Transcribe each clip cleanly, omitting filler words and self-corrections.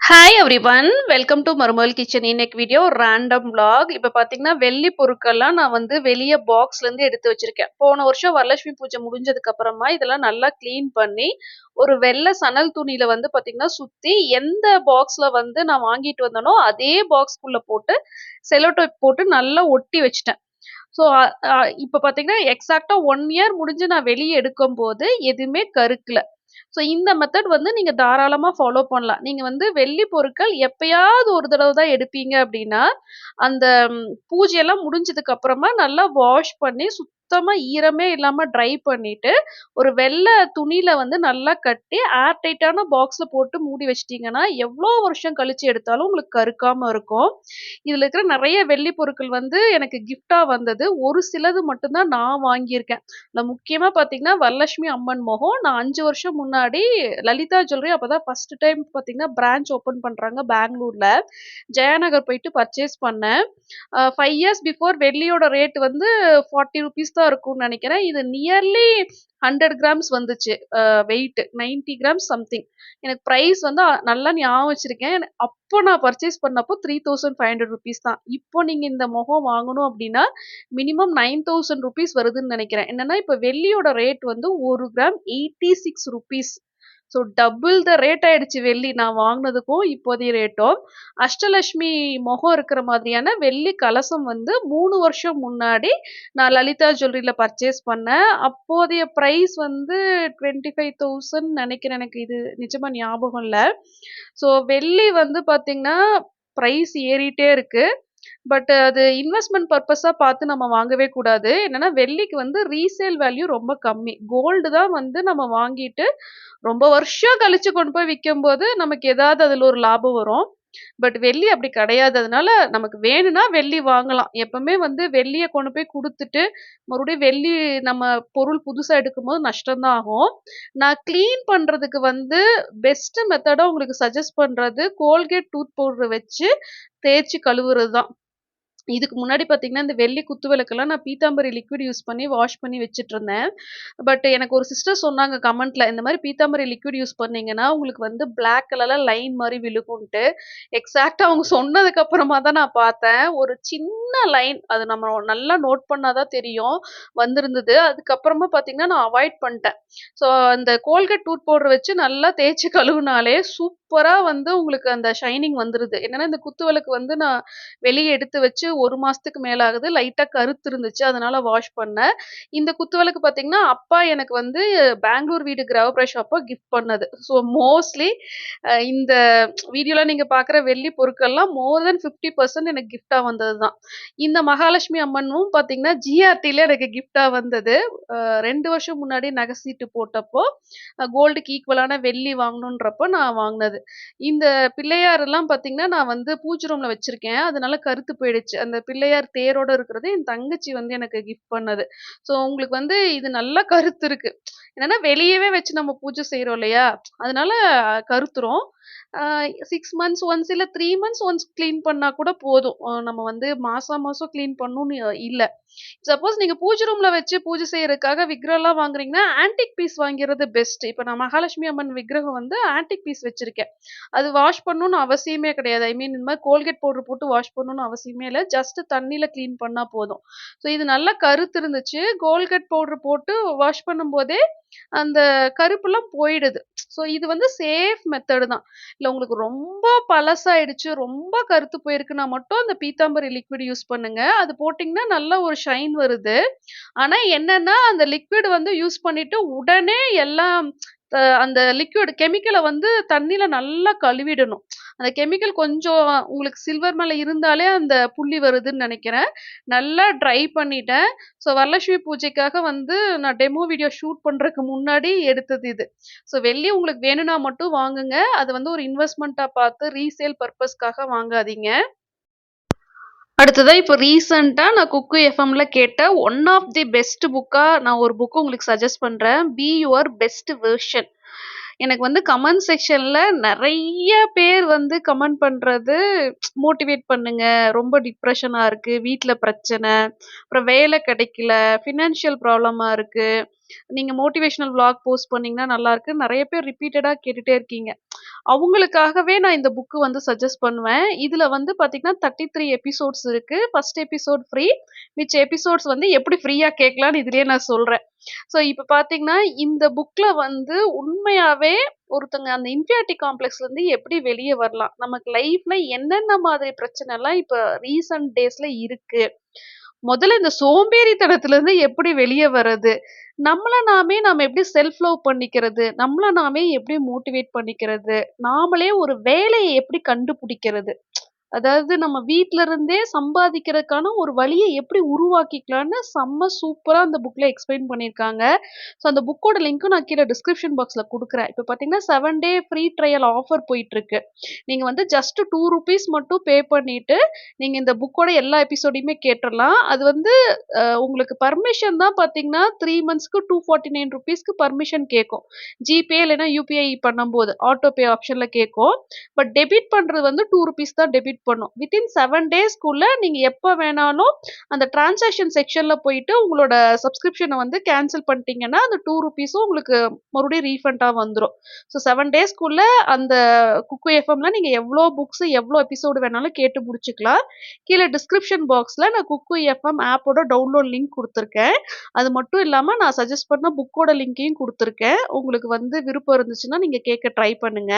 Hi everyone welcome to மருமகள் kitchen. இன்னைக்கு video random vlog. இப்போ பார்த்தீங்கன்னா வெள்ளி பொருட்கள்லாம் நான் வந்து வெளியே பாக்ஸ்லேருந்து எடுத்து வச்சிருக்கேன். போன வருஷம் வரலட்சுமி பூஜை முடிஞ்சதுக்கு அப்புறமா இதெல்லாம் நல்லா க்ளீன் பண்ணி ஒரு வெள்ளை சணல் துணியில வந்து பார்த்தீங்கன்னா சுற்றி எந்த பாக்ஸில் வந்து நான் வாங்கிட்டு வந்தேனோ அதே பாக்ஸ்குள்ளே போட்டு செலோ டேப் போட்டு நல்லா ஒட்டி வச்சிட்டேன். ஸோ இப்போ பார்த்தீங்கன்னா எக்ஸாக்டா 1 இயர் முடிஞ்சு நான் வெளியே எடுக்கும்போது எதுவுமே கருக்கல. ஸோ இந்த மெத்தட் வந்து நீங்க தாராளமா ஃபாலோ பண்ணலாம். நீங்க வந்து வெள்ளி பொருட்கள் எப்பயாவது ஒரு தடவ தான் எடுப்பீங்க அப்படின்னா, அந்த பூஜையெல்லாம் முடிஞ்சதுக்கு அப்புறமா நல்லா வாஷ் பண்ணி சுத்தமா ஈரமே இல்லாம ட்ரை பண்ணிட்டு, ஒரு வெள்ள துணியில வந்து நல்லா கட்டி ஏர் டைட்டான பாக்ஸ்ல போட்டு மூடி வச்சுட்டீங்கன்னா, எவ்வளோ வருஷம் கழிச்சு எடுத்தாலும் உங்களுக்கு கருக்காம இருக்கும். இதுல இருக்கிற நெறைய வெள்ளி பொருட்கள் வந்து எனக்கு கிஃப்ட்டா வந்தது. ஒரு சிலது மட்டும் தான் நான் வாங்கியிருக்கேன். நான் முக்கியமா பார்த்தீங்கன்னா, வரலட்சுமி அம்மன் மொகம் நான் 5 வருஷம் முன்னாடி லலிதா ஜுவல்லரி அப்பதான் ஃபர்ஸ்ட் டைம் பார்த்தீங்கன்னா, பிரான்ச் ஓப்பன் பண்றாங்க பெங்களூர்ல. ஜெயாநகர் போயிட்டு பர்ச்சேஸ் பண்ணேன். 5 இயர்ஸ் பிஃபோர் வெள்ளியோட ரேட் வந்து ₹40 தான் இருக்கும்னு நெனைக்கிறேன். இது நியர்லி 100 கிராம்ஸ் வந்துச்சு. Weight 90 grams something. எனக்கு பிரைஸ் வந்து நல்லா ஞாபகம் வச்சிருக்கேன். அப்போ நான் பர்ச்சேஸ் பண்ணப்போ ₹3500 தான். இப்போ நீங்க இந்த மொகம் வாங்கணும் அப்டின்னா, மினிமம் ₹9000 வருதுன்னு நெனைக்கிறேன். என்னன்னா, இப்ப வெள்ளியோட ரேட் வந்து 1 gram ₹86. So double the rate ஆயிடுச்சு வெள்ளி நான் வாங்குனதுக்கும், இப்போதைய ரேட்டும். அஷ்டலட்சுமி மொகம் இருக்கிற மாதிரியான வெள்ளி கலசம் வந்து 3 வருஷம் முன்னாடி நான் லலிதா ஜுவல்லரில பர்ச்சேஸ் பண்ணேன். அப்போதைய பிரைஸ் வந்து 25,000 நெனைக்கிறேன். எனக்கு இது நிஜமா ஞாபகம் இல்ல. ஸோ வெள்ளி வந்து பார்த்தீங்கன்னா, பிரைஸ் ஏறிட்டே இருக்கு. பட் அது இன்வெஸ்ட்மென்ட் பர்ப்பஸா பார்த்து நம்ம வாங்கவே கூடாது. என்னன்னா வெள்ளிக்கு வந்து ரீசேல் வேல்யூ ரொம்ப கம்மி. கோல்டு தான் வந்து நம்ம வாங்கிட்டு ரொம்ப வருஷம் கழிச்சு கொண்டு போய் விக்கும்போது நமக்கு ஏதாவது அதுல ஒரு லாபம் வரும். பட் வெள்ளி அப்படி கிடையாது. அதனால நமக்கு வேணும்னா வெள்ளி வாங்கலாம். எப்பவுமே வந்து வெள்ளிய கொண்டு போய் குடுத்துட்டு, மறுபடியும் வெள்ளி நம்ம பொருள் புதுசா எடுக்கும்போது நஷ்டம் தான் ஆகும். நான் கிளீன் பண்றதுக்கு வந்து பெஸ்ட் மெத்தடா உங்களுக்கு சஜெஸ்ட் பண்றது கோல்கேட் டூத் பவுடர் வச்சு தேய்ச்சு கழுவுறது தான். இதுக்கு முன்னாடி பார்த்தீங்கன்னா, இந்த வெள்ளி குத்து விளக்கெல்லாம் நான் பீத்தாம்பரி லிக்விட் யூஸ் பண்ணி வாஷ் பண்ணி வச்சுட்டுருந்தேன். பட் எனக்கு ஒரு சிஸ்டர் சொன்னாங்க கமெண்ட்ல, இந்த மாரி பீத்தாம்பரி லிக்விட் யூஸ் பண்ணீங்கன்னா, உங்களுக்கு வந்து பிளாக் கலர்ல லைன் மாரி விழுகுன்ட்டு. எக்ஸாக்ட்டா அவங்க சொன்னதுக்கு அப்புறமா தான் நான் பார்த்தேன். ஒரு சின்ன லைன் அது நம்ம நல்லா நோட் பண்ணா தான் தெரியும். வந்திருந்தது. அதுக்கப்புறமா பார்த்தீங்கன்னா, நான் அவாய்ட் பண்ட்டேன். ஸோ அந்த கோல்கேட் டூத் பவுடர் வச்சு நல்லா தேய்ச்சு கழுவுனாலே சூப்பரா வந்து உங்களுக்கு அந்த ஷைனிங் வந்துருது. என்னன்னா, இந்த குத்து விளக்கு வந்து நான் வெளிய எடுத்து வச்சு 1 மாசத்துக்கு மேல ஆகுது. லைட்டா கருத்து இருந்துச்சு. அதனால வாஷ் பண்ணேன். இந்த குத்து விளக்கு பார்த்தீங்கன்னா, அப்பா எனக்கு வந்து பெங்களூர் வீடு கிரகப்பிரவேஷம் அப்போ கிஃப்ட் பண்ணது. ஸோ மோஸ்ட்லி இந்த வீடியோல நீங்க பார்க்குற வெள்ளி பொருட்கள்லாம் மோர் தென் 50% எனக்கு கிஃப்ட்டா வந்தது தான். இந்த மகாலட்சுமி அம்மனும் பார்த்தீங்கன்னா, ஜிஆர்டில எனக்கு கிஃப்ட்டா வந்தது. 2 வருஷம் முன்னாடி நகை சீட்டு போட்டப்போ, கோல்டுக்கு ஈக்குவலான வெள்ளி வாங்கணுன்றப்போ நான் வாங்குனது. இந்த பிள்ளையாரெல்லாம் பார்த்தீங்கன்னா, நான் வந்து பூஜை ரூம்ல வச்சிருக்கேன். அதனால கருத்து போயிடுச்சு. அந்த பிள்ளையார் தேரோட இருக்கிறது என் தங்கச்சி வந்து எனக்கு கிஃப்ட் பண்ணது. ஸோ உங்களுக்கு வந்து இது நல்லா கருத்து இருக்கு. என்னன்னா வெளியவே வச்சு நம்ம பூஜை செய்றோம் இல்லையா? அதனால கருத்துரும். ஆ 6 மந்த்ஸ் ஒன்ஸ் இல்ல 3 மந்த்ஸ் ஒன்ஸ் கிளீன் பண்ணா கூட போதும். நம்ம வந்து மாசம் மாசம் கிளீன் பண்ணணும்னு இல்ல. சப்போஸ் நீங்க பூஜை ரூம்ல வச்சு பூஜை செய்யறதுக்காக விக்கிரகம்லாம் வாங்குறீங்கன்னா, ஆன்டிக் பீஸ் வாங்கிறது பெஸ்ட். இப்ப நான் மகாலட்சுமி அம்மன் விக்கிரகம் வந்து ஆன்டிக் பீஸ் வச்சிருக்கேன். அது வாஷ் பண்ணணும்னு அவசியமே கிடையாது. ஐ மீன் இந்த மாரி கோல்கேட் பவுடர் போட்டு வாஷ் பண்ணணும்னு அவசியமே இல்ல. ஜஸ்ட் தண்ணீல கிளீன் பண்ணா போதும். ஸோ இது நல்லா கருத்து இருந்துச்சு. கோல்கேட் பவுடர் போட்டு வாஷ் பண்ணும்போதே அந்த கருப்புலாம் போயிடுது. ஸோ இது வந்து சேஃப் மெத்தடு தான். இல்ல உங்களுக்கு ரொம்ப பழசாயிடுச்சு, ரொம்ப கருத்து போயிருக்குன்னா மட்டும் அந்த பீத்தாம்பரி லிக்விட் யூஸ் பண்ணுங்க. அது போட்டீங்கன்னா நல்ல ஒரு ஷைன் வருது. ஆனா என்னன்னா, அந்த லிக்விட் வந்து யூஸ் பண்ணிட்டு உடனே எல்லாம் அந்த லிக்விட் கெமிக்கல வந்து தண்ணீல நல்லா கழுவிடணும். அந்த கெமிக்கல் கொஞ்சம் உங்களுக்கு சில்வர் மேல இருந்தாலே அந்த புள்ளி வருதுன்னு நெனைக்கிறேன். நல்லா ட்ரை பண்ணிட்டேன். ஸோ வரலட்சுமி பூஜைக்காக வந்து நான் டெமோ வீடியோ ஷூட் பண்றதுக்கு முன்னாடி எடுத்தது இது. ஸோ வெள்ளி உங்களுக்கு வேணும்னா மட்டும் வாங்குங்க. அது வந்து ஒரு இன்வெஸ்ட்மென்ட்டா பார்த்து ரீசேல் பர்ப்பஸ்க்காக வாங்காதீங்க. அடுத்ததா இப்போ ரீசென்ட்டா நான் குக்கு எஃப்எம்ல கேட்ட ஒன் ஆஃப் தி பெஸ்ட் புக்கா நான் ஒரு புக் உங்களுக்கு சஜெஸ்ட் பண்றேன். Be your best version. எனக்கு வந்து கமெண்ட் செக்ஷன்ல நெறைய பேர் வந்து கமெண்ட் பண்றது, மோட்டிவேட் பண்ணுங்க, ரொம்ப டிப்ரஷனா இருக்கு, வீட்ல பிரச்சனை, அப்புறம் வேலை கிடைக்கல, ஃபினான்ஷியல் ப்ராப்ளமா இருக்கு. நீங்க மோட்டிவேஷனல் விளாக் போஸ்ட் பண்ணீங்கன்னா நல்லாருக்கு. நெறைய பேர் ரிப்பீட்டடா கேட்டுட்டே இருக்கீங்க. அவங்களுக்காகவே நான் இந்த புக் வந்து சஜெஸ்ட் பண்ணுவேன். இதுல வந்து பார்த்தீங்கன்னா 33 எபிசோட்ஸ் இருக்கு. First episode free. மிச்ச எபிசோட்ஸ் வந்து எப்படி ஃப்ரீயா கேட்கலான்னு இதுலயே நான் சொல்றேன். ஸோ இப்ப பார்த்தீங்கன்னா, இந்த புக்ல வந்து உண்மையாவே ஒருத்தங்க அந்த இன்ஃபியாரிட்டி காம்ப்ளெக்ஸ்லருந்து எப்படி வெளிய வரலாம்? நமக்கு லைஃப்ல என்னென்ன மாதிரி பிரச்சனைலாம் இப்ப ரீசென்ட் டேஸ்ல இருக்கு? முதல்ல இந்த சோம்பேறித்தனத்துலருந்து எப்படி வெளிய வர்றது? நம்மள நாம எப்படி செல்ஃப் லவ் பண்ணிக்கிறது? நம்மள நாமே எப்படி மோட்டிவேட் பண்ணிக்கிறது? நாமளே ஒரு வேலைய எப்படி கண்டுபிடிக்கிறது? அதாவது நம்ம வீட்ல இருந்தே சம்பாதிக்கிறதுக்கான ஒரு வழிய எப்படி உருவாக்கிக்கலான்னு செம்ம சூப்பரா அந்த புக்ல எக்ஸ்பிளைன் பண்ணியிருக்காங்க. ஸோ அந்த புக்கோட லிங்க்கும் நான் கீழ டிஸ்கிரிப்ஷன் பாக்ஸ்ல குடுக்குறேன். இப்ப பார்த்தீங்கன்னா 7 டே ஃப்ரீ ட்ரையல் ஆஃபர் போயிட்டுருக்கு. நீங்க வந்து ஜஸ்ட் ₹2 மட்டும் பே பண்ணிட்டு, நீங்க இந்த புக்கோட எல்லா எபிசோடையுமே கேட்டுறலாம். அது வந்து உங்களுக்கு பர்மிஷன் தான் பார்த்தீங்கன்னா, 3 மந்த்ஸ்க்கு ₹249க்கு பர்மிஷன் கேட்கும். ஜிபே இல்லைன்னா யுபிஐ பண்ணும்போது, ஆட்டோ பே ஆப்ஷன்ல கேட்கும். பட் டெபிட் பண்றது வந்து ₹2 தான் டெபிட் பண்ணும். வித்தின் 7 டேஸ்க்குள்ள நீங்க எப்ப வேணாலும் அந்த டிரான்சாக்ஷன் செக்ஷன்ல போயிட்டு உங்களோட சப்ஸ்கிரிப்ஷன வந்து கேன்சல் பண்ணிட்டீங்கன்னா, அந்த ₹2ம் உங்களுக்கு மறுபடியும் ரீஃபண்டா வந்துரும். ஸோ 7 டேஸ்க்குள்ள அந்த குக்கு எஃப்எம்ல நீங்க எவ்ளோ புக்ஸ், எவ்ளோ எபிசோடு வேணாலும் கேட்டு முடிச்சுக்கலாம். கீழ டிஸ்கிரிப்ஷன் பாக்ஸ்ல நான் குக்கு எஃப்எம் ஆப்போட டவுன்லோட் லிங்க் குடுத்துருக்கேன். அது மட்டும் இல்லாம நான் சஜெஸ்ட் பண்ண புக்கோட லிங்கையும் குடுத்துருக்கேன். உங்களுக்கு வந்து விருப்பம் இருந்துச்சுன்னா நீங்க கேட்க ட்ரை பண்ணுங்க.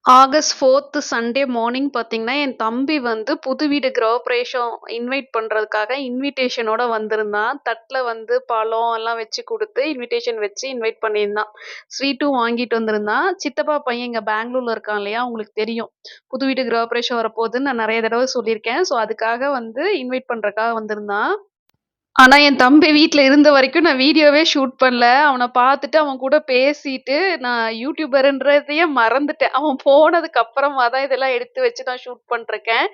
ஆகஸ்ட் 4த் சண்டே மார்னிங் பார்த்தீங்கன்னா, என் தம்பி வந்து புது வீடு கிரகப்பிரவேசம் இன்வைட் பண்றதுக்காக இன்விடேஷனோட வந்திருந்தான். தட்ல வந்து பழம் எல்லாம் வச்சு குடுத்து, இன்விடேஷன் வச்சு இன்வைட் பண்ணியிருந்தான். ஸ்வீட்டும் வாங்கிட்டு வந்திருந்தான். சித்தப்பா பையன் இங்க பெங்களூர்ல இருக்கான் இல்லையா? உங்களுக்கு தெரியும். புது வீடு கிரகப்பிரவேசம் வரப்போகுதுன்னு நான் நெறைய தடவ சொல்லியிருக்கேன். ஸோ, அதுக்காக வந்து இன்வைட் பண்றதுக்காக வந்திருந்தான். ஆனா, என் தம்பி வீட்ல இருந்த வரைக்கும் நான் வீடியோவே ஷூட் பண்ணல. அவன பார்த்துட்டு, அவன் கூட பேசிட்டு, நான் யூடியூபர்ன்றதையே மறந்துட்டேன். அவன் போனதுக்கு அப்புறமா தான் இதெல்லாம் எடுத்து வச்சு நான் ஷூட் பண்ட்ருக்கேன்.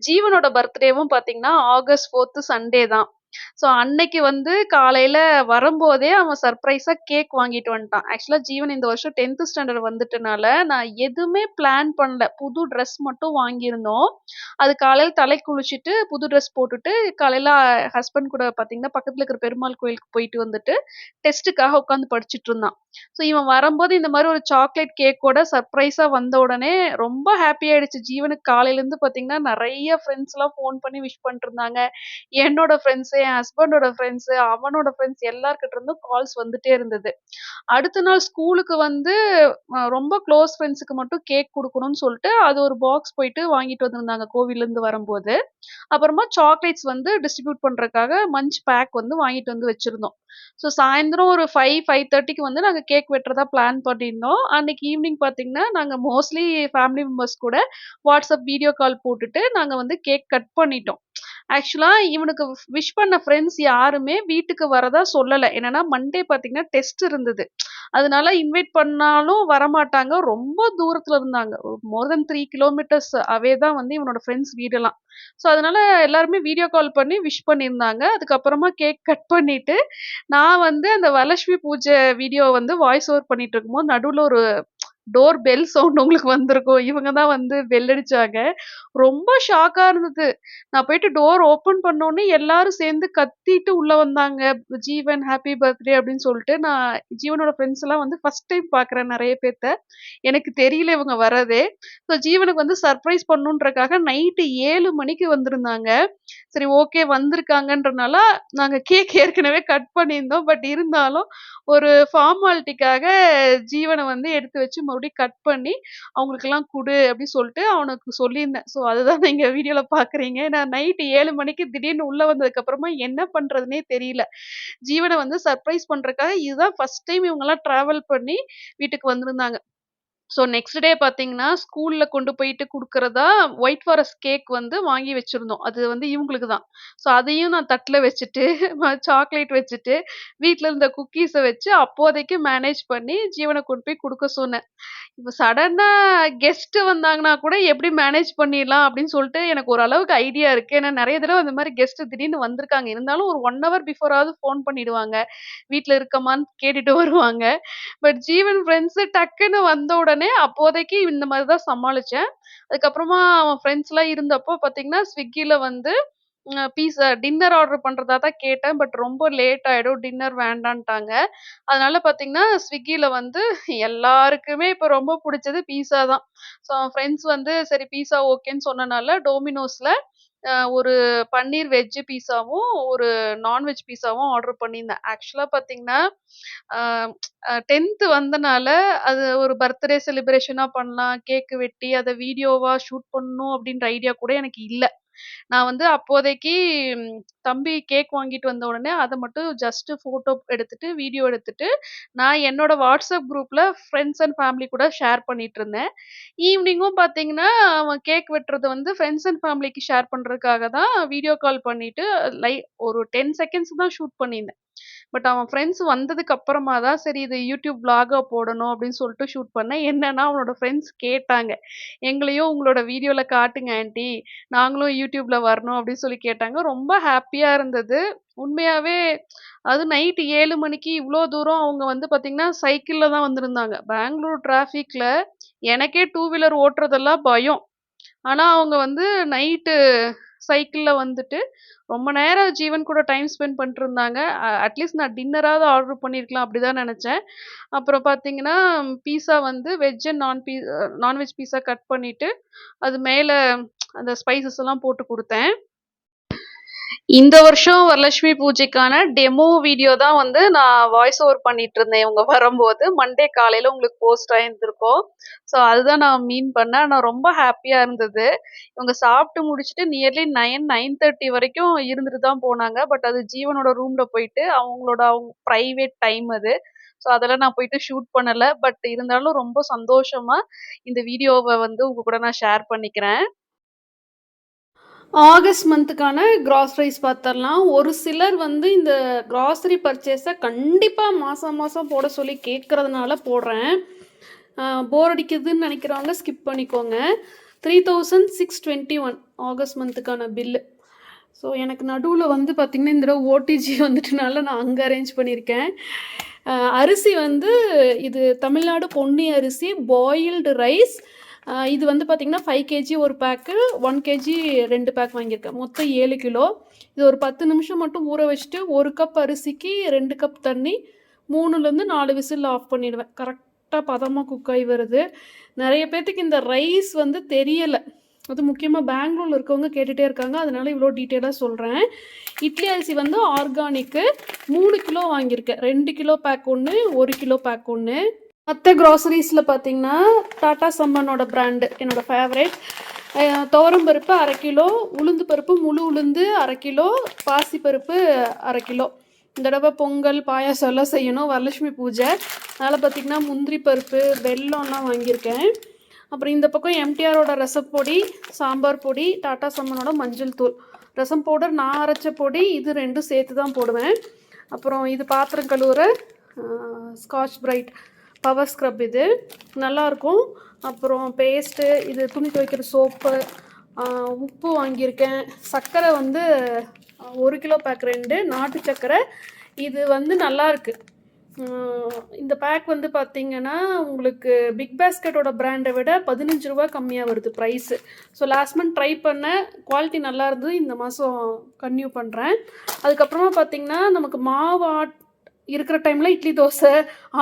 ஜீவனோட பர்த்டேவும் பார்த்தீங்கன்னா, ஆகஸ்ட் 4த் சண்டே தான். ஸோ, அன்னைக்கு வந்து காலையில வரும்போதே அவன் சர்ப்ரைஸா கேக் வாங்கிட்டு வந்துட்டான். ஆக்சுவலா ஜீவன் இந்த வருஷம் 10த் ஸ்டாண்டர்ட் வந்துட்டனால, நான் எதுவுமே பிளான் பண்ணல. புது ட்ரெஸ் மட்டும் வாங்கியிருந்தோம். அது காலையில தலைக்கு குளிச்சுட்டு, புது ட்ரெஸ் போட்டுட்டு, காலையில ஹஸ்பண்ட் கூட பார்த்தீங்கன்னா, பக்கத்துல இருக்கிற பெருமாள் கோயிலுக்கு போயிட்டு வந்துட்டு, டெஸ்ட்டுக்காக உட்காந்து படிச்சுட்டு இருந்தான். ஸோ இவன் வரும்போது இந்த மாரி ஒரு சாக்லேட் கேக்கோட சர்ப்ரைஸா வந்த உடனே ரொம்ப ஹாப்பி ஆயிடுச்சு. ஜீவனுக்கு காலையிலேருந்து பார்த்தீங்கன்னா, நெறைய ஃப்ரெண்ட்ஸ்லாம் ஃபோன் பண்ணி விஷ் பண்ணிட்டுருந்தாங்க. என்னோட ஃப்ரெண்ட்ஸு, என் ஹஸ்பண்டோட ஃப்ரெண்ட்ஸு, அவனோட ஃப்ரெண்ட்ஸ் எல்லார்கிட்ட இருந்தும் கால்ஸ் வந்துட்டே இருந்தது. அடுத்த நாள் ஸ்கூலுக்கு வந்து ரொம்ப க்ளோஸ் ஃப்ரெண்ட்ஸுக்கு மட்டும் கேக் குடுக்கணும்னு சொல்ட்டு, அது ஒரு பாக்ஸ் போயிட்டு வாங்கிட்டு வந்திருந்தாங்க கோவில்லேருந்து வரும்போது. அப்புறமா சாக்லேட்ஸ் வந்து டிஸ்ட்ரிபியூட் பண்றதுக்காக மன்ச் பேக் வந்து வாங்கிட்டு வந்து வச்சிருந்தோம். ஸோ சாயந்தரம் ஒரு 5:30க்கு வந்து நாங்க கேக் வெட்டுறதா பிளான் பண்ணியிருந்தோம். அன்னைக்கு ஈவினிங் பார்த்தீங்கன்னா, நாங்க மோஸ்ட்லி ஃபேமிலி மெம்பர்ஸ் கூட வாட்ஸ்அப் வீடியோ கால் போட்டுட்டு நாங்க வந்து கேக் கட் பண்ணிட்டோம். ஆக்சுவலா இவனுக்கு விஷ் பண்ண ஃப்ரெண்ட்ஸ் யாருமே வீட்டுக்கு வரதா சொல்லல. என்னன்னா மண்டே பார்த்தீங்கன்னா டெஸ்ட் இருந்தது. அதனால இன்வைட் பண்ணாலும் வரமாட்டாங்க. ரொம்ப தூரத்துல இருந்தாங்க. மோர் தென் 3 கிலோமீட்டர்ஸ் அவே தான் வந்து இவனோட ஃப்ரெண்ட்ஸ் வீடெல்லாம். ஸோ அதனால எல்லாருமே வீடியோ கால் பண்ணி விஷ் பண்ணியிருந்தாங்க. அதுக்கப்புறமா கேக் கட் பண்ணிட்டு, நான் வந்து அந்த வரலட்சுமி பூஜை வீடியோ வந்து வாய்ஸ் ஓவர் பண்ணிட்டு இருக்கும்போது நடுவுல ஒரு டோர் பெல் சவுண்ட் உங்களுக்கு வந்திருக்கும். இவங்க தான் வந்து பெல் அடிச்சாங்க. ரொம்ப ஷாக்கா இருந்தது. நான் போயிட்டு டோர் ஓப்பன் பண்ணோனே எல்லாரும் சேர்ந்து கத்திட்டு உள்ள வந்தாங்க. "ஜீவன் ஹேப்பி பர்த்டே" அப்படின்னு சொல்லிட்டு. நான் ஜீவனோட ஃப்ரெண்ட்ஸ் எல்லாம் வந்து ஃபர்ஸ்ட் டைம் பார்க்குறேன் நெறைய பேத்த. எனக்கு தெரியல இவங்க வரதே. ஸோ ஜீவனுக்கு வந்து சர்ப்ரைஸ் பண்ணணுன்றக்காக நைட்டு 7 மணிக்கு வந்திருந்தாங்க. சரி ஓகே வந்திருக்காங்கன்றனால, நாங்க கேக் ஏற்கனவே கட் பண்ணியிருந்தோம். பட் இருந்தாலும் ஒரு ஃபார்மாலிட்டிக்காக ஜீவன வந்து எடுத்து வச்சு மறுபடியும் கட் பண்ணி, அவங்களுக்கெல்லாம் குடு அப்டி சொல்ட்டு அவனுக்கு சொல்லியிருந்தேன். ஸோ அதுதான் நீங்க வீடியோல பார்க்குறீங்க. நான் நைட் 7 மணிக்கு திடீர்னு உள்ள வந்ததுக்கு அப்புறமா என்ன பண்றதுன்னே தெரியல. ஜீவன வந்து சர்ப்ரைஸ் பண்றதுக்காக இதுதான் ஃபர்ஸ்ட் டைம் இவங்கலாம் டிராவல் பண்ணி வீட்டுக்கு வந்திருந்தாங்க. ஸோ நெக்ஸ்ட் டே பார்த்தீங்கன்னா, ஸ்கூல்ல கொண்டு போயிட்டு குடுக்குறதா ஒயிட் ஃபாரஸ்ட் கேக் வந்து வாங்கி வச்சிருந்தோம். அது வந்து இவங்களுக்கு தான். ஸோ அதையும் நான் தட்ல வச்சுட்டு, சாக்லேட் வச்சுட்டு, வீட்ல இருந்த குக்கீஸ வச்சு அப்போதைக்கு மேனேஜ் பண்ணி ஜீவன கொண்டு போய் குடுக்க சொன்னேன். இப்ப சடனா கெஸ்ட் வந்தாங்கன்னா கூட எப்படி மேனேஜ் பண்ணிடலாம் அப்படின்னு சொல்லிட்டு எனக்கு ஓரளவுக்கு ஐடியா இருக்கு. ஏன்னா நெறைய தடவ அந்த மாரி கெஸ்ட் திடீர்னு வந்திருக்காங்க. இருந்தாலும் ஒரு 1 ஹவர் பிஃபோராவது ஃபோன் பண்ணிடுவாங்க. வீட்ல இருக்கமான்னு கேட்டுட்டு வருவாங்க. பட் ஜீவன் ஃப்ரெண்ட்ஸ் டக்குன்னு வந்த உடனே அப்போதைக்கு இந்த மாரி தான் சமாளிச்சேன். அதுக்கப்புறமா அவன் ஃப்ரெண்ட்ஸ்லாம் இருந்தப்போ பார்த்தீங்கன்னா, ஸ்விக்கில வந்து பீஸா டின்னர் ஆர்டர் பண்றதா தான் கேட்டேன். பட் ரொம்ப லேட் ஆயிடும். டின்னர் வேண்டான்ட்டாங்க. அதனால பார்த்தீங்கன்னா, ஸ்விக்கில வந்து எல்லாருக்குமே இப்ப ரொம்ப புடிச்சது பீஸா தான். ஸோ ஃப்ரெண்ட்ஸ் வந்து சரி பீஸா ஓகேன்னு சொன்னனால, டோமினோஸ்ல ஒரு பன்னீர் வெஜ் பீஸாவும், ஒரு நான்வெஜ் பீஸாவும் ஆர்டர் பண்ணியிருந்தேன். ஆக்சுவலா பார்த்தீங்கன்னா, அ 10த் வந்தனால, அது ஒரு பர்த்டே செலிப்ரேஷனா பண்ணலாம். கேக் வெட்டி, அத வீடியோவா ஷூட் பண்ணணும் அப்டின்ற ஐடியா கூட எனக்கு இல்ல. நான் வந்து அப்போதைக்கு ம் தம்பி கேக் வாங்கிட்டு வந்த உடனே, அத மட்டும் ஜஸ்ட் ஃபோட்டோ எடுத்துட்டு, வீடியோ எடுத்துட்டு, நான் என்னோட வாட்ஸ்அப் குரூப்ல ஃப்ரெண்ட்ஸ் அண்ட் ஃபேமிலி கூட ஷேர் பண்ணிட்டுருந்தேன். ஈவ்னிங்கும் பார்த்தீங்கன்னா, அவன் கேக் வெட்டுறத வந்து ஃப்ரெண்ட்ஸ் அண்ட் ஃபேமிலிக்கு ஷேர் பண்றதுக்காக தான் வீடியோ கால் பண்ணிட்டு, ஒரு 10 செகண்ட்ஸ் தான் ஷூட் பண்ணியிருந்தேன். பட் அவன் ஃப்ரெண்ட்ஸ் வந்ததுக்கு அப்புறமா தான், சரி இது யூடியூப் வ்ளாகா போடணும் அப்படின்னு சொல்லிட்டு ஷூட் பண்ணேன். என்னன்னா, அவனோட ஃப்ரெண்ட்ஸ் கேட்டாங்க. "எங்களையும் உங்களோட வீடியோல காட்டுங்க ஆன்ட்டி. நாங்களும் யூடியூப்ல வரணும்." அப்படின்னு சொல்லி கேட்டாங்க. ரொம்ப ஹேப்பியா இருந்தது. உண்மையாவே அதுவும் நைட் 7 மணிக்கு இவ்ளோ தூரம் அவங்க வந்து பார்த்தீங்கன்னா, சைக்கிள்ல தான் வந்திருந்தாங்க. பெங்களூர் டிராஃபிக்ல எனக்கே டூ வீலர் ஓட்டுறதெல்லாம் பயம். ஆனா, அவங்க வந்து நைட்டு சைக்கிள்ல வந்துட்டு, ரொம்ப நேரம் ஜீவன் கூட டைம் ஸ்பெண்ட் பண்ணிட்டுருந்தாங்க. அட்லீஸ்ட் நான் டின்னராவது ஆர்டர் பண்ணியிருக்கலாம் அப்படிதான் நெனச்சேன். அப்புறம் பார்த்தீங்கன்னா, பீஸா வந்து veg and non veg pizza cut பண்ணிட்டு, அது மேல அந்த ஸ்பைசஸ் எல்லாம் போட்டு குடுத்தேன். இந்த வருஷம் வரலட்சுமி பூஜைக்கான டெமோ வீடியோ தான் வந்து நான் வாய்ஸ் ஓவர் பண்ணிட்டு இருந்தேன் இவங்க வரும்போது. மண்டே காலையில உங்களுக்கு போஸ்ட் ஆயிருந்திருக்கும். ஸோ அதுதான் நான் மீன் பண்ணேன். ஆனா ரொம்ப ஹேப்பியா இருந்தது. இவங்க சாப்பிட்டு முடிச்சுட்டு நியர்லி 9:30 வரைக்கும் இருந்துட்டு தான் போனாங்க. பட் அது ஜீவனோட ரூம்ல போயிட்டு அவங்க பிரைவேட் டைம் அது. ஸோ அதெல்லாம் நான் போயிட்டு ஷூட் பண்ணல. பட் இருந்தாலும் ரொம்ப சந்தோஷமா இந்த வீடியோவ வந்து உங்க கூட நான் ஷேர் பண்ணிக்கிறேன். ஆகஸ்ட் மந்த்துக்கான கிராசரிஸ் பாத்தரலாம். ஒரு சிலர் வந்து இந்த கிராசரி பர்ச்சேஸ கண்டிப்பா மாசம் மாசம் போட சொல்லி கேட்கறதுனால போடுறேன். போர் அடிக்குதுன்னு நெனைக்கிறவங்க ஸ்கிப் பண்ணிக்கோங்க. 3621 ஆகஸ்ட் மந்த்துக்கான பில்லு. ஸோ எனக்கு நடுவுல வந்து பார்த்தீங்கன்னா, இந்த தடவ ஓடிஜி வந்துட்டனால நான் அங்க அரேஞ்ச் பண்ணியிருக்கேன். அரிசி வந்து இது தமிழ்நாடு பொன்னி அரிசி பாயில்டு ரைஸ். இது வந்து பார்த்தீங்கன்னா 5 கேஜி ஒரு பேக்கு, 1 கேஜி 2 பேக் வாங்கியிருக்கேன். மொத்தம் 7 கிலோ. இது ஒரு 10 நிமிஷம் மட்டும் ஊற வச்சுட்டு, 1 கப் அரிசிக்கு 2 கப் தண்ணி, 3லேருந்து 4 விசில் ஆஃப் பண்ணிடுவேன். கரெக்ட்டா பதமா குக் ஆகி வருது. நெறைய பேத்துக்கு இந்த ரைஸ் வந்து தெரியல. அது முக்கியமாக பெங்களூரில் இருக்கவங்க கேட்டுகிட்டே இருக்காங்க. அதனால இவ்வளோ டீட்டெயிலாக சொல்கிறேன். இட்லி அரிசி வந்து ஆர்கானிக்கு 3 கிலோ வாங்கியிருக்கேன். 2 கிலோ பேக் ஒன்று, 1 கிலோ பேக் ஒன்று. மற்ற க்ராசரிஸில் பார்த்தீங்கன்னா டாடா சம்மனோட பிராண்டு என்னோடய ஃபேவரேட். துவரம் பருப்பு 1/2 கிலோ, உளுந்து பருப்பு முழு உளுந்து 1/2 கிலோ, பாசி பருப்பு 1/2 கிலோ. இந்த தடவை பொங்கல் பாயாசம் எல்லாம் செய்யணும், வரலட்சுமி பூஜை. அதனால் பார்த்திங்கன்னா முந்திரி பருப்பு வெல்லம்லாம் வாங்கியிருக்கேன். அப்புறம் இந்த பக்கம் எம்டிஆரோட ரசப்பொடி, சாம்பார் பொடி, டாடா சம்மனோட மஞ்சள் தூள். ரசம் பவுடர் நான் அரைச்ச பொடி, இது ரெண்டும் சேர்த்து தான் போடுவேன். அப்புறம் இது பாத்திரம் கழுவுற ஸ்காட்ச் பிரைட் பவர் ஸ்க்ரப், இது நல்லாயிருக்கும். அப்புறம் பேஸ்ட்டு, இது துணி துவைக்கிற சோப்பு, உப்பு வாங்கியிருக்கேன். சர்க்கரை வந்து 1 கிலோ பேக் 2, நாட்டு சர்க்கரை. இது வந்து நல்லாயிருக்கு. இந்த பேக் வந்து பார்த்திங்கன்னா உங்களுக்கு பிக் பாஸ்கெட்டோட பிராண்டை விட 15 ரூபா கம்மியாக வருது price. So last month try பண்ணேன், குவாலிட்டி நல்லா இருந்தது. இந்த மாதம் கன்டினியூ பண்ணுறேன். அதுக்கப்புறமா பார்த்திங்கன்னா நமக்கு மாவு இருக்கிற டைமில் இட்லி தோசை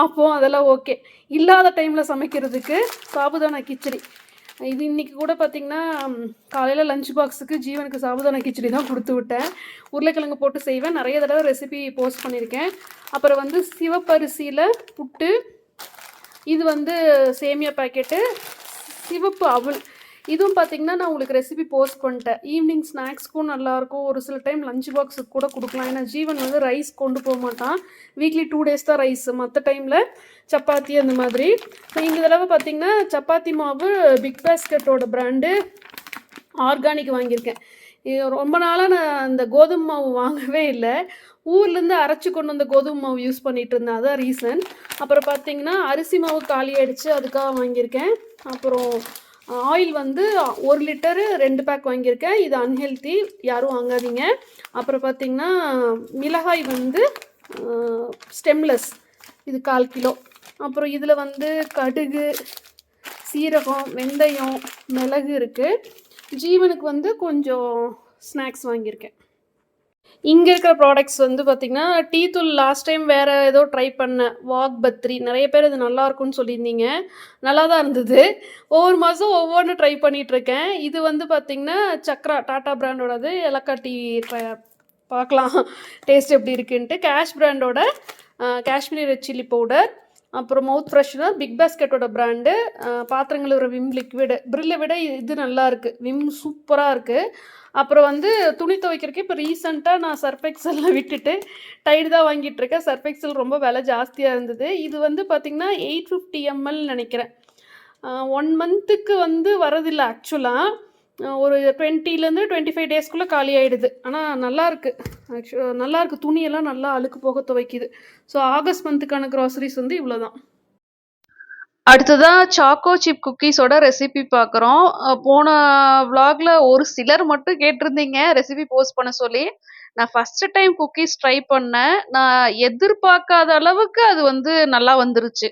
ஆப்பம் அதெல்லாம் ஓகே. இல்லாத டைமில் சமைக்கிறதுக்கு சாபுதானா கிச்சடி. இது இன்றைக்கி கூட பார்த்திங்கன்னா காலையில் லஞ்ச் பாக்ஸுக்கு ஜீவனுக்கு சாபுதானா கிச்சடி தான் கொடுத்து விட்டேன். உருளைக்கிழங்கு போட்டு செய்வேன். நிறைய தடவை ரெசிபி போஸ்ட் பண்ணியிருக்கேன். அப்புறம் வந்து சிவப்பரிசியில் புட்டு, இது வந்து சேமியா பாக்கெட்டு, சிவப்பு அவல். இதுவும் பார்த்திங்கன்னா நான் உங்களுக்கு ரெசிபி போஸ்ட் பண்ணிட்டேன். ஈவினிங் ஸ்நாக்ஸ்க்கும் நல்லாயிருக்கும். ஒரு சில டைம் லஞ்ச் பாக்ஸுக்கு கூட கொடுக்கலாம். ஏன்னா ஜீவன் வந்து ரைஸ் கொண்டு போக மாட்டான். வீக்லி 2 டேஸ் தான் ரைஸ், மற்ற டைமில் சப்பாத்தி அந்த மாதிரி. ஸோ இந்த தடவை பார்த்திங்கன்னா சப்பாத்தி மாவு பிக் பாஸ்கெட்டோட பிராண்டு ஆர்கானிக் வாங்கியிருக்கேன். இது ரொம்ப நாளாக நான் அந்த கோதுமை மாவு வாங்கவே இல்லை. ஊர்லேருந்து அரைச்சி கொண்டு வந்த கோதுமை மாவு யூஸ் பண்ணிகிட்டு இருந்தேன், அதான் ரீசன். அப்புறம் பார்த்திங்கன்னா அரிசி மாவு காலி ஆகிடுச்சு, அதுக்காக வாங்கியிருக்கேன். அப்புறம் ஆயில் வந்து 1 லிட்டரு 2 பேக் வாங்கியிருக்கேன். இது அன்ஹெல்த்தி, யாரும் வாங்காதீங்க. அப்புறம் பார்த்திங்கன்னா மிளகாய் வந்து ஸ்டெம்லெஸ், இது 1/4 கிலோ. அப்புறம் இதில் வந்து கடுகு, சீரகம், வெந்தயம், மிளகு இருக்குது. ஜீவனுக்கு வந்து கொஞ்சம் ஸ்நாக்ஸ் வாங்கியிருக்கேன். இங்கே இருக்கிற ப்ராடக்ட்ஸ் வந்து பார்த்திங்கன்னா, டீ தூள் லாஸ்ட் டைம் வேறு ஏதோ ட்ரை பண்ணேன். வாக் பத்ரி நிறைய பேர் இது நல்லாயிருக்குன்னு சொல்லியிருந்தீங்க. நல்லா தான் இருந்தது. ஒவ்வொரு மாதம் ஒவ்வொன்று ட்ரை பண்ணிகிட்ருக்கேன். இது வந்து பார்த்திங்கன்னா சக்ரா டாட்டா பிராண்டோடது. ஏலக்காய் டீ பார்க்கலாம் டேஸ்ட் எப்படி இருக்குன்ட்டு. கேஷ் பிராண்டோட காஷ்மீரி ரெட் சில்லி பவுடர், அப்புறம் மவுத் ஃப்ரெஷ்னர் பிக் பாஸ்கெட்டோட பிராண்டு. பாத்திரங்கள் ஒரு விம் லிக்விடு. ப்ரில்லை விட இது நல்லாயிருக்கு. விம் சூப்பராக இருக்குது. அப்புறம் வந்து துணி துவைக்கிறதுக்கு இப்போ ரீசெண்டாக நான் சர்ஃப் எக்ஸலில் விட்டுட்டு டைடு தான் வாங்கிட்டுருக்கேன். சர்ஃப் எக்ஸல் ரொம்ப விலை ஜாஸ்தியாக இருந்தது. இது வந்து பார்த்திங்கன்னா 850 ml நினைக்கிறேன். 1 மந்த்துக்கு வந்து வரதில்லை ஆக்சுவலாக. ஒரு 20லேருந்து 25 டேஸ்க்குள்ளே காலி ஆகிடுது. ஆனால் நல்லாயிருக்கு. நல்லாயிருக்கு. துணியெல்லாம் நல்லா அழுக்கு போக துவைக்குது. ஸோ ஆகஸ்ட் மந்த்துக்கான க்ராசரிஸ் வந்து இவ்வளோ தான். அடுத்ததாக சாக்கோ சிப் குக்கீஸோட ரெசிபி பார்க்குறோம். போன விலாகில் ஒரு சிலர் மட்டும் கேட்டிருந்தீங்க ரெசிபி போஸ்ட் பண்ண சொல்லி. நான் ஃபஸ்ட்டு டைம் குக்கீஸ் ட்ரை பண்ணேன். நான் எதிர்பார்க்காத அளவுக்கு அது வந்து நல்லா வந்துருச்சு.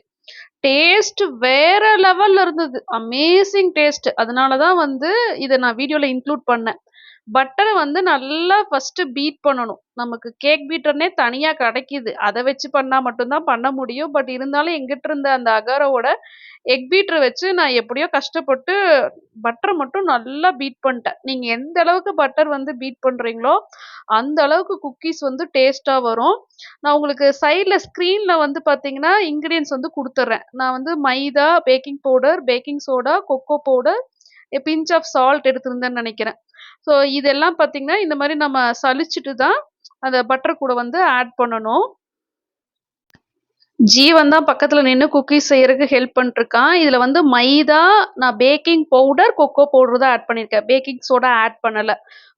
டேஸ்ட் வேற லெவல்ல இருந்தது. Amazing taste. அதனால தான் வந்து இதை நான் வீடியோவில் இன்க்ளூட் பண்ணேன். பட்டரை வந்து நல்லா ஃபஸ்ட்டு பீட் பண்ணணும். நமக்கு கேக் பீட்டர்னே தனியாக கிடைக்கிது. அதை வச்சு பண்ணால் மட்டும்தான் பண்ண முடியும். பட் இருந்தாலும் எங்கிட்ட இருந்த அந்த அகாரோவோட எக் பீட்டரை வச்சு நான் எப்படியோ கஷ்டப்பட்டு பட்டரை மட்டும் நல்லா பீட் பண்ணிட்டேன். நீங்கள் எந்த அளவுக்கு பட்டர் வந்து பீட் பண்ணுறீங்களோ அந்த அளவுக்கு குக்கீஸ் வந்து டேஸ்ட்டாக வரும். நான் உங்களுக்கு சைடில் ஸ்க்ரீனில் வந்து பார்த்தீங்கன்னா இன்க்ரீடியன்ஸ் வந்து கொடுத்துட்றேன். நான் வந்து maida, baking powder, baking soda, cocoa powder, pinch of salt எடுத்திருந்தேன்னு நினைக்கிறேன். ஸோ இதெல்லாம் பார்த்தீங்கன்னா இந்த மாதிரி நம்ம சலிச்சுட்டு தான் அந்த பட்டர் கூட வந்து ஆட் பண்ணணும். ஜீவன் தான் பக்கத்தில் நின்று குக்கீஸ் செய்யறதுக்கு ஹெல்ப் பண்ணிருக்கான். இதில் வந்து மைதா, நான் பேக்கிங் பவுடர், கொக்கோ பவுடர் தான் ஆட் பண்ணியிருக்கேன். பேக்கிங் சோடா ஆட் பண்ணலை.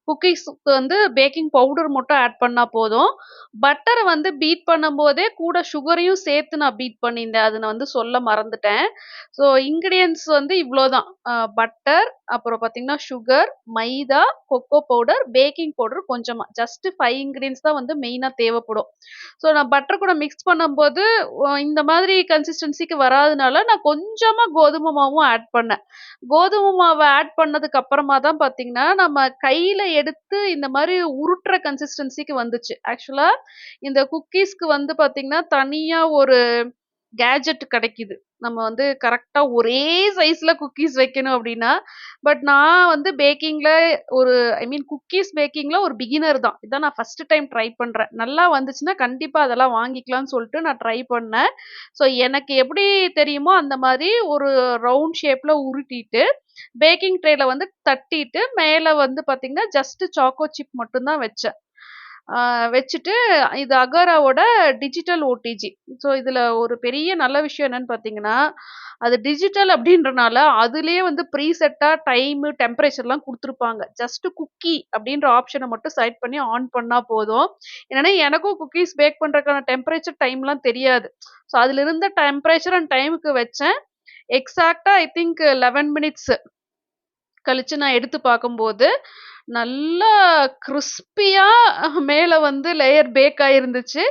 குக்கீஸ்க்கு வந்து பேக்கிங் பவுடர் மட்டும் ஆட் பண்ணால் போதும். பட்டரை வந்து பீட் பண்ணும்போதே கூட சுகரையும் சேர்த்து நான் பீட் பண்ணியிருந்தேன். அது நான் வந்து சொல்ல மறந்துட்டேன். ஸோ இன்க்ரீடியன்ஸ் வந்து இவ்வளோதான். பட்டர், அப்புறம் பார்த்தீங்கன்னா சுகர், மைதா, கொக்கோ பவுடர், பேக்கிங் பவுடர் கொஞ்சமாக. ஜஸ்ட்டு 5 இன்க்ரீடியன்ஸ் தான் வந்து மெயினாக தேவைப்படும். ஸோ நான் பட்டர் கூட மிக்ஸ் பண்ணும்போது இந்த மாதிரி கன்சிஸ்டன்சிக்கு வராதனால நான் கொஞ்சமாக கோதுமை மாவும் ஆட் பண்ணேன். கோதுமை மாவை ஆட் பண்ணதுக்கு அப்புறமா தான் பார்த்தீங்கன்னா நம்ம கையில் எடுத்து இந்த மாதிரி உருட்டுற கன்சிஸ்டன்சிக்கு வந்துச்சு. ஆக்சுவலா இந்த குக்கீஸ்க்கு வந்து பார்த்தீங்கன்னா தனியா ஒரு கேஜெட் கிடைக்குது. நம்ம வந்து கரெக்டா ஒரே சைஸ்ல குக்கீஸ் வைக்கணும் அப்படின்னா. பட் நான் வந்து பேக்கிங்ல ஒரு குக்கீஸ் பேக்கிங்ல ஒரு பிகினர் தான். இதான் நான் ஃபர்ஸ்ட் டைம் ட்ரை பண்றேன். நல்லா வந்துச்சுன்னா கண்டிப்பா அதெல்லாம் வாங்கிக்கலாம்னு சொல்லிட்டு நான் ட்ரை பண்ணேன். ஸோ எனக்கு எப்படி தெரியுமோ அந்த மாதிரி ஒரு ரவுண்ட் ஷேப்ல உருட்டிட்டு பேக்கிங் ட்ரேல வந்து தட்டிட்டு மேல வந்து பார்த்தீங்கன்னா ஜஸ்ட் சாக்கோ சிப் மட்டும் தான் வச்சேன். வச்சுட்டு இது அகாராவோட டிஜிட்டல் ஓடிஜி. ஸோ இதில் ஒரு பெரிய நல்ல விஷயம் என்னன்னு பார்த்தீங்கன்னா, அது டிஜிட்டல் அப்படின்றனால அதுலேயே வந்து ப்ரீசெட்டாக டைமு, டெம்பரேச்சர்லாம் கொடுத்துருப்பாங்க. ஜஸ்ட் குக்கி அப்படின்ற ஆப்ஷனை மட்டும் செலக்ட் பண்ணி ஆன் பண்ணால் போதும். ஏன்னா எனக்கும் குக்கீஸ் பேக் பண்ணுறதுக்கான டெம்பரேச்சர் டைம்லாம் தெரியாது. ஸோ அதில் இருந்த டெம்பரேச்சர் அண்ட் டைமுக்கு வச்சேன். எக்ஸாக்டாக ஐ திங்க் 11 மினிட்ஸ் கழிச்சு நான் எடுத்து பார்க்கும்போது நல்லா கிறிஸ்பியா மேல வந்து லேயர் பேக் ஆயிருந்துச்சு.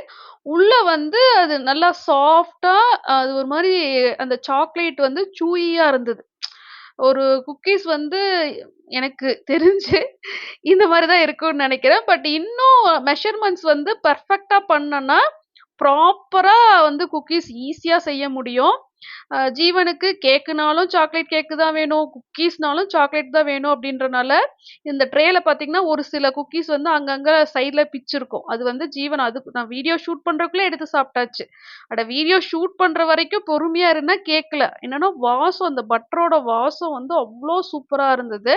உள்ள வந்து அது நல்லா சாஃப்ட்டா அது ஒரு மாரி அந்த சாக்லேட் வந்து சூயியா இருந்தது. ஒரு குக்கீஸ் வந்து எனக்கு தெரிஞ்சு இந்த மாரி தான் இருக்கும்னு நெனைக்கிறேன். பட் இன்னும் மெஷர்மென்ட்ஸ் வந்து பெர்ஃபெக்ட்டா பண்ணேன்னா, ப்ராப்பரா வந்து குக்கீஸ் ஈஸியா செய்ய முடியும். ஜீவனுக்கு கேக்குனாலும் சாக்லேட் கேக்கு தான் வேணும், குக்கீஸ்னாலும் சாக்லேட் தான் வேணும் அப்படின்றனால, இந்த ட்ரேல பார்த்தீங்கன்னா, ஒரு சில குக்கீஸ் வந்து அங்கங்க சைட்ல பிச்சிருக்கும். அது வந்து ஜீவன் அதுக்கு நான் வீடியோ ஷூட் பண்றதுக்குள்ளே எடுத்து சாப்பிட்டாச்சு. அட வீடியோ ஷூட் பண்ற வரைக்கும் பொறுமையா இருன்னா கேட்கல. என்னன்னா வாசம் அந்த பட்டரோட வாசம் வந்து அவ்ளோ சூப்பரா இருந்தது.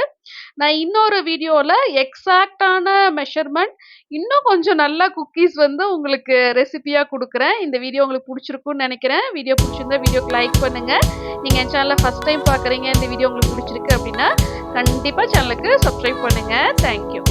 நான் இன்னொரு வீடியோல எக்ஸாக்ட்டான மெஷர்மென்ட் இன்னும் கொஞ்சம் நல்லா குக்கீஸ் வந்து உங்களுக்கு ரெசிபியா குடுக்குறேன். இந்த வீடியோ உங்களுக்கு புடிச்சிருக்கும்னு நெனைக்கிறேன். வீடியோ புடிச்சிருந்தா வீடியோக்கு லைக் பண்ணுங்க. நீங்க என் சேனலை ஃபர்ஸ்ட் டைம் பார்க்குறீங்க, இந்த வீடியோ உங்களுக்கு பிடிச்சிருக்கு அப்படின்னா கண்டிப்பா சேனலுக்கு சப்ஸ்கிரைப் பண்ணுங்க. தேங்க்யூ.